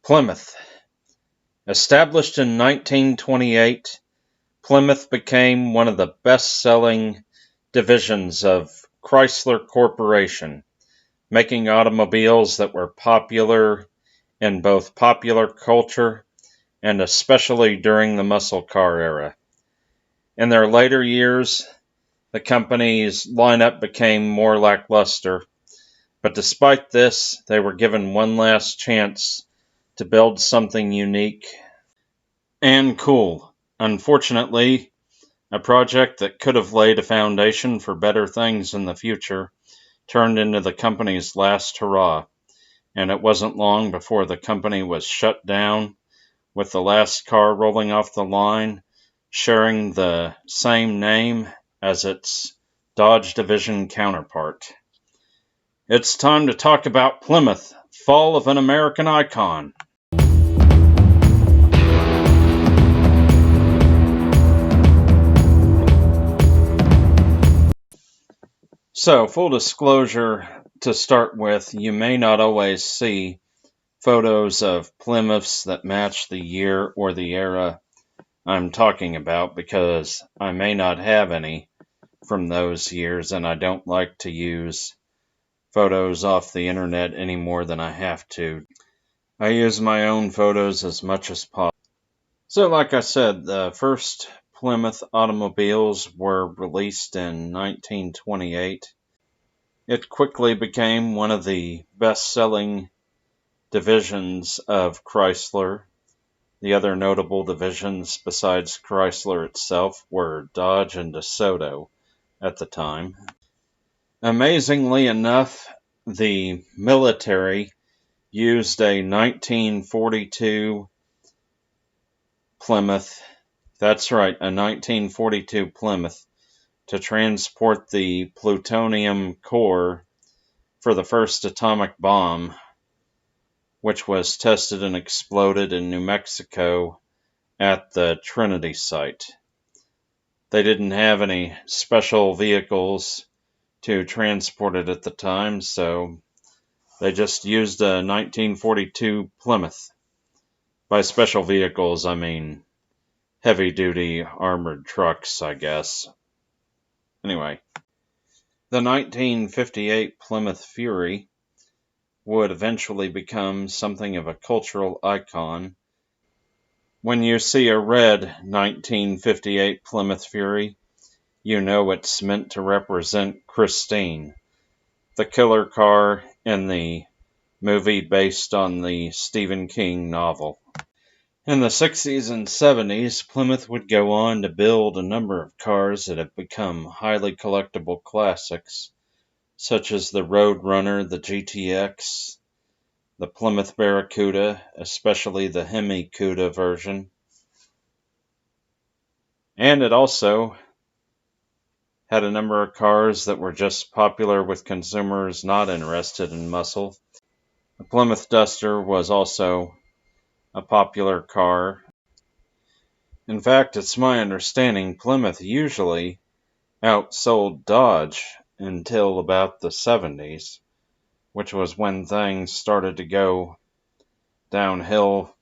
Plymouth. Established in 1928, Plymouth became one of the best-selling divisions of Chrysler Corporation, making automobiles that were popular in both popular culture and especially during the muscle car era. In their later years, the company's lineup became more lackluster, but despite this, they were given one last chance to build something unique and cool. Unfortunately, a project that could have laid a foundation for better things in the future turned into the company's last hurrah, and it wasn't long before the company was shut down, with the last car rolling off the line sharing the same name as its Dodge division counterpart. It's time to talk about Plymouth, fall of an American icon. So, full disclosure to start with, you may not always see photos of Plymouths that match the year or the era I'm talking about because I may not have any from those years, and I don't like to use photos off the internet any more than I have to. I use my own photos as much as possible. So like I said, the first Plymouth automobiles were released in 1928. It quickly became one of the best-selling divisions of Chrysler. The other notable divisions besides Chrysler itself were Dodge and DeSoto at the time. Amazingly enough, the military used a 1942 Plymouth, that's right, a 1942 Plymouth, to transport the plutonium core for the first atomic bomb, which was tested and exploded in New Mexico at the Trinity site. They didn't have any special vehicles to transport it at the time, so they just used a 1942 Plymouth. By special vehicles, I mean heavy-duty armored trucks, I guess. Anyway, the 1958 Plymouth Fury would eventually become something of a cultural icon. When you see a red 1958 Plymouth Fury, you know it's meant to represent Christine, the killer car in the movie based on the Stephen King novel. In the 60s and 70s, Plymouth would go on to build a number of cars that have become highly collectible classics, such as the Roadrunner, the GTX, the Plymouth Barracuda, especially the Hemi-Cuda version. And it also had a number of cars that were just popular with consumers not interested in muscle. The Plymouth Duster was also a popular car. In fact, it's my understanding Plymouth usually outsold Dodge until about the 70s, which was when things started to go downhill.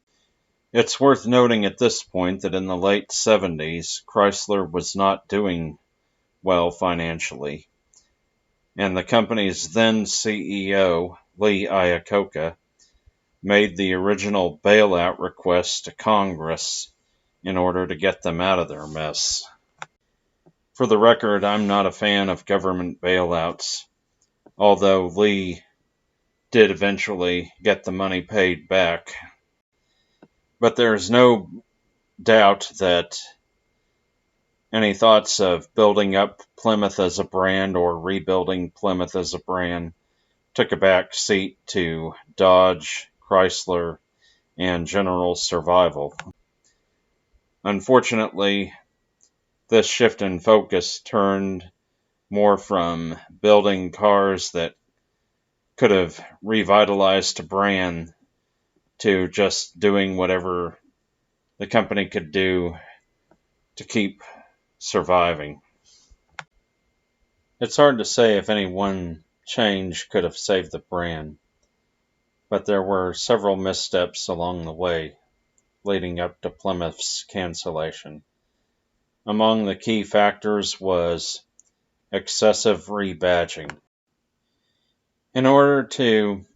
It's worth noting at this point that in the late 70s, Chrysler was not doing well financially, and the company's then CEO, Lee Iacocca, made the original bailout request to Congress in order to get them out of their mess. For the record, I'm not a fan of government bailouts, although Lee did eventually get the money paid back. But there's no doubt that any thoughts of building up Plymouth as a brand or rebuilding Plymouth as a brand took a back seat to Dodge, Chrysler, and general survival. Unfortunately, this shift in focus turned more from building cars that could have revitalized a brand to just doing whatever the company could do to keep surviving. It's hard to say if any one change could have saved the brand, but there were several missteps along the way leading up to Plymouth's cancellation. Among the key factors was excessive rebadging. In order to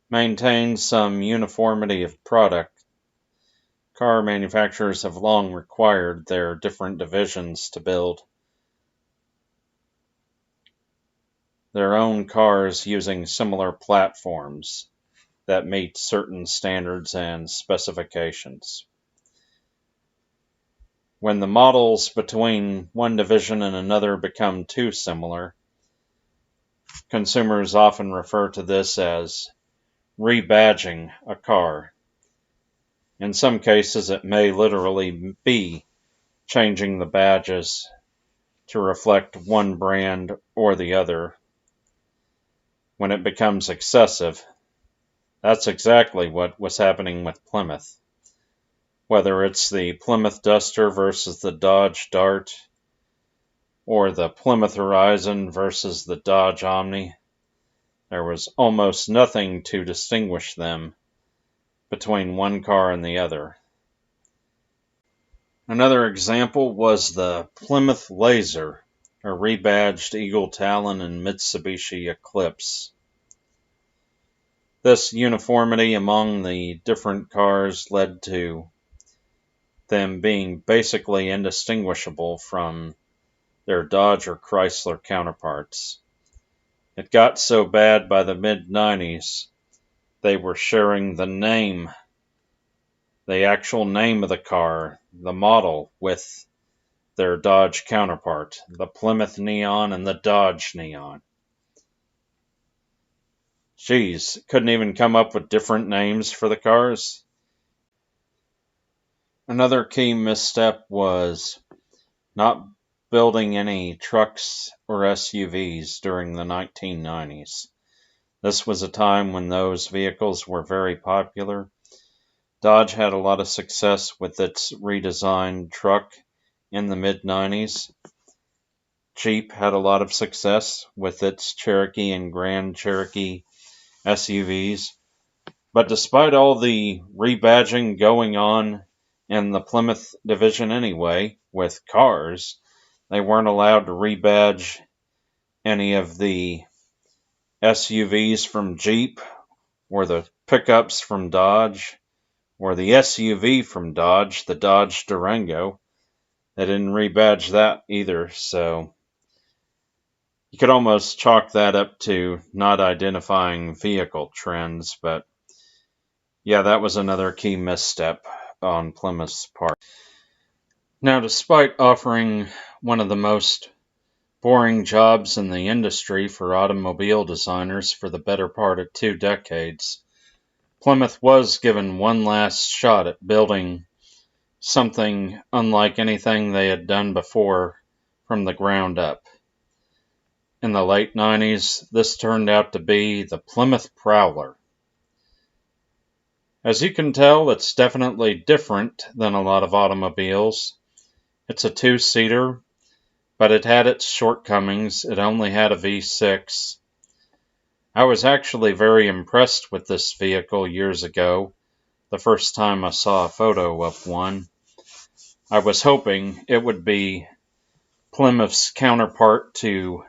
maintain some uniformity of product, car manufacturers have long required their different divisions to build their own cars using similar platforms that meet certain standards and specifications. When the models between one division and another become too similar, consumers often refer to this as rebadging a car. In some cases, it may literally be changing the badges to reflect one brand or the other. When it becomes excessive, that's exactly what was happening with Plymouth. Whether it's the Plymouth Duster versus the Dodge Dart, or the Plymouth Horizon versus the Dodge Omni, there was almost nothing to distinguish them between one car and the other. Another example was the Plymouth Laser, a rebadged Eagle Talon and Mitsubishi Eclipse. This uniformity among the different cars led to them being basically indistinguishable from their Dodge or Chrysler counterparts. It got so bad by the mid-90s, they were sharing the name, the actual name of the car, the model, with their Dodge counterpart, the Plymouth Neon and the Dodge Neon. Geez, couldn't even come up with different names for the cars. Another key misstep was not building any trucks or SUVs during the 1990s. This was a time when those vehicles were very popular. Dodge had a lot of success with its redesigned truck in the mid-90s. Jeep had a lot of success with its Cherokee and Grand Cherokee SUVs. But despite all the rebadging going on in the Plymouth division anyway, with cars, they weren't allowed to rebadge any of the SUVs from Jeep, or the pickups from Dodge, or the SUV from Dodge, the Dodge Durango. They didn't rebadge that either, so you could almost chalk that up to not identifying vehicle trends, but yeah, that was another key misstep on Plymouth's part. Now, despite offering one of the most boring jobs in the industry for automobile designers for the better part of 2 decades, Plymouth was given one last shot at building something unlike anything they had done before from the ground up. In the late 90s, this turned out to be the Plymouth Prowler. As you can tell, it's definitely different than a lot of automobiles. It's a 2-seater, but it had its shortcomings. It only had a V6. I was actually very impressed with this vehicle years ago, the first time I saw a photo of one. I was hoping it would be Plymouth's counterpart to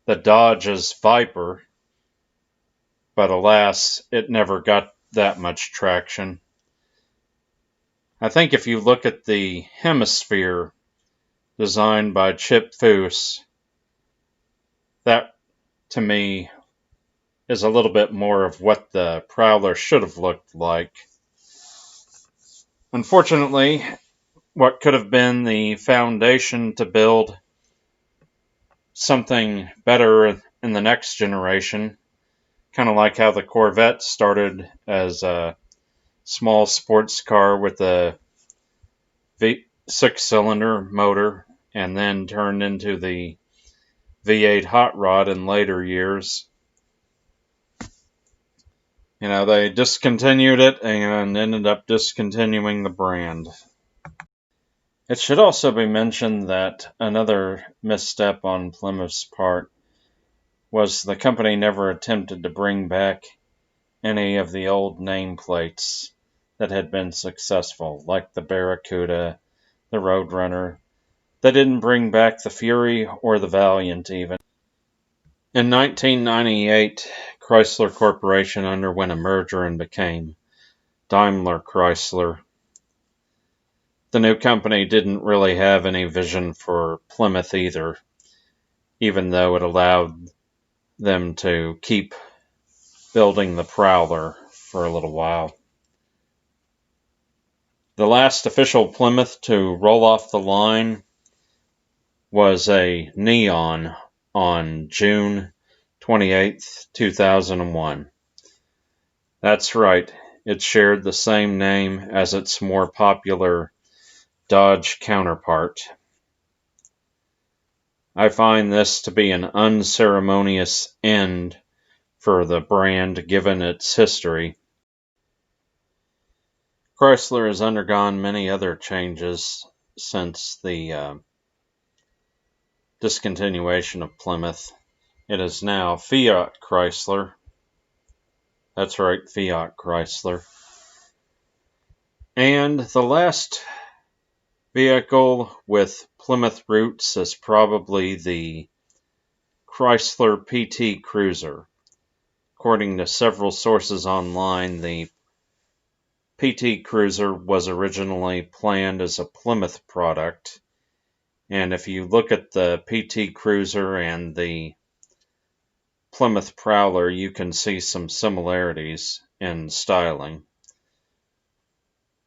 the Dodge's Viper, but alas, it never got that much traction. I think if you look at the Hemisfear designed by Chip Foose, that to me is a little bit more of what the Prowler should have looked like. Unfortunately, what could have been the foundation to build something better in the next generation, kind of like how the Corvette started as a small sports car with a V6-cylinder motor and then turned into the V8 hot rod in later years. They discontinued it and ended up discontinuing the brand. It should also be mentioned that another misstep on Plymouth's part was the company never attempted to bring back any of the old nameplates that had been successful, like the Barracuda, the Roadrunner. They didn't bring back the Fury or the Valiant even. In 1998, Chrysler Corporation underwent a merger and became Daimler Chrysler. The new company didn't really have any vision for Plymouth either, even though it allowed them to keep building the Prowler for a little while. The last official Plymouth to roll off the line was a Neon on June 28, 2001. That's right, it shared the same name as its more popular Dodge counterpart. I find this to be an unceremonious end for the brand given its history. Chrysler has undergone many other changes since the discontinuation of Plymouth. It is now Fiat Chrysler. That's right, Fiat Chrysler. And the last vehicle with Plymouth roots is probably the Chrysler PT Cruiser. According to several sources online, the PT Cruiser was originally planned as a Plymouth product. And if you look at the PT Cruiser and the Plymouth Prowler, you can see some similarities in styling.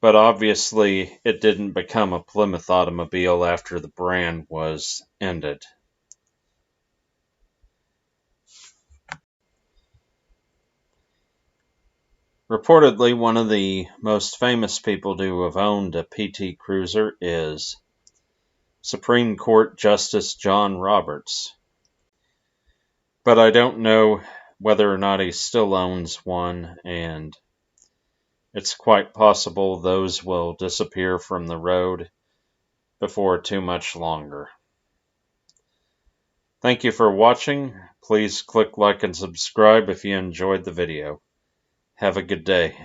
But obviously, it didn't become a Plymouth automobile after the brand was ended. Reportedly, one of the most famous people to have owned a PT Cruiser is Supreme Court Justice John Roberts. But I don't know whether or not he still owns one, and it's quite possible those will disappear from the road before too much longer. Thank you for watching. Please click like and subscribe if you enjoyed the video. Have a good day.